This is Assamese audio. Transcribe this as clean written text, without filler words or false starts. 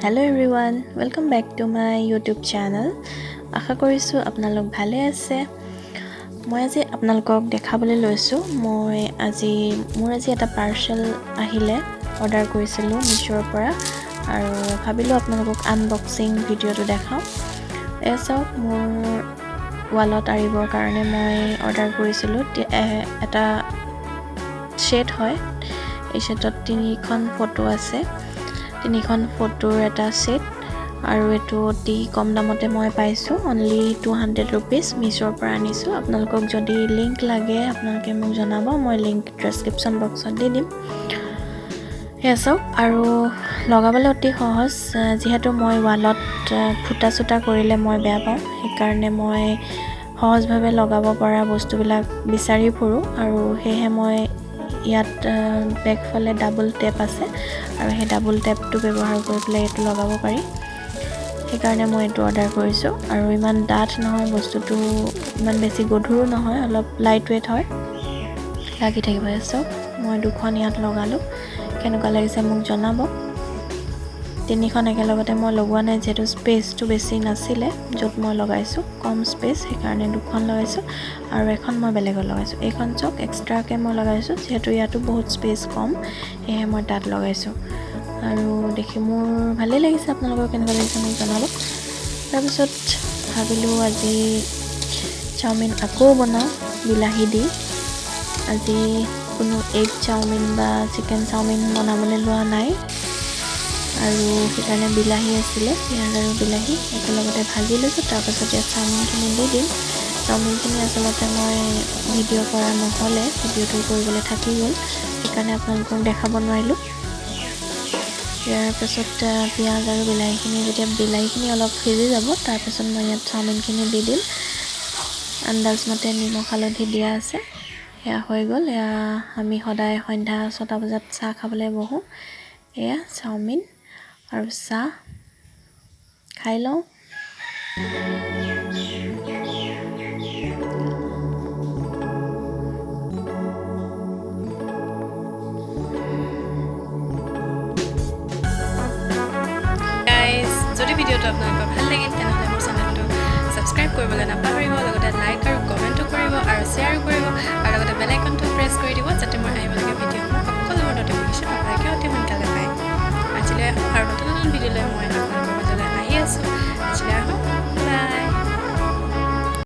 Hello everyone, welcome back to my YouTube channel. আশা কৰিছো আপোনালোক ভালে আছে। মই আজি আপোনালোকক দেখাবলৈ লৈছো মোৰ আজি এটা পাৰ্সেল আহিলে অৰ্ডাৰ কৰিছিলো মিছোৰ পৰা আৰু ভাবিলো আপোনালোকক আনবক্সিং ভিডিওটো দেখাও। এছক মোৰ ৱালত আৰিবৰ কাৰণে মই অৰ্ডাৰ কৰিছিলো এটা শেড হয়। এই শেডত তিনিখন ফটো আছে। তিনিখন ফটোৰ এটা সেট আৰু এটো অতি কম দামতে মই পাইছো অনলি 200 rupees মিছোৰ পৰা আনিছো। আপোনালোকক যদি লিংক লাগে আপোনালোকে মোক জনাব, মই লিংক ডেসক্ৰিপচন বক্সত দি দিম। হেসক আৰু লগাবলৈ অতি সহজ, যেহেতু মই ৱালত ফুটা সুটা কৰিলে মই বেয়া পাওঁ, সেইকাৰণে মই সহজভাৱে লগাব পৰা বস্তুবিলাক বিচাৰি ফুৰো আৰু হেহে মই ইয়াত বেকফালে ডাবল টেপ আছে আৰু সেই ডাবল টেপটো ব্যৱহাৰ কৰি পেলাই এটো লগাব পাৰি। সেইকাৰণে মই এটো অৰ্ডাৰ কৰিছো আৰু ইমান ডাঠ নহয় বস্তুটো, ইমান বেছি গধুৰো নহয়, অলপ লাইট ওয়েট হয়, লাগি থাকিব। এছক মই দুখন ইয়াত লগালো, কেনেকুৱা লাগিছে মোক জনাব। তিনিখন একেলগতে মই লগোৱা নাই যেটো স্পেচটো বেছি নাছিলে, যত মই লগাইছো কম স্পেচ, সেইকাৰণে দুখন লগাইছো আৰু এখন মই বেলেগত লগাইছো। এইখন চক এক্সট্ৰাকে মই লগাইছো যেহেতু ইয়াতো বহুত স্পেচ কম, এহে মই তাত লগাইছো আৰু দেখি মোৰ ভালে লাগিছে। আপোনালোকৰ কেনেকুৱা লাগিছে মোক জনাব। তাৰ পিছত ভাবিলো আজি চাওমিন আকৌ বনাও বিলাহী দি। আজি কোনো এগ চাওমিন বা চিকেন চাওমিন বনাবলৈ লোৱা নাই আৰু সেইকাৰণে বিলাহী আছিলে, পিয়াজ আৰু বিলাহী একেলগতে ভাজি লৈছো। তাৰ পাছত ইয়াত চাওমিনখিনি দি দিম। চাওমিনখিনি আচলতে মই ভিডিও কৰা নহলে, ভিডিওটো কৰিবলৈ থাকি গ'ল, সেইকাৰণে আপোনালোকক দেখাব নোৱাৰিলো। ইয়াৰ পাছত পিয়াজ আৰু বিলাহীখিনি যেতিয়া বিলাহীখিনি অলপ সিজি যাব, তাৰ পাছত মই ইয়াত চাওমিনখিনি দি দিম। আন্দাজ মতে নিমখ হালধি দিয়া আছে। এয়া হৈ গ'ল। এয়া আমি সদায় সন্ধ্যা 6টা বজাত চাহ খাবলৈ বহো। এয়া চাওমিন আৰু চাহ খাই লওঁ। যদি ভিডিওটো আপোনালোকৰ ভাল লাগিল তেনেহলে মোৰ চেনেলটো সাবস্ক্ৰাইব কৰিবলৈ নাপাহৰিব, লগতে লাইক আৰু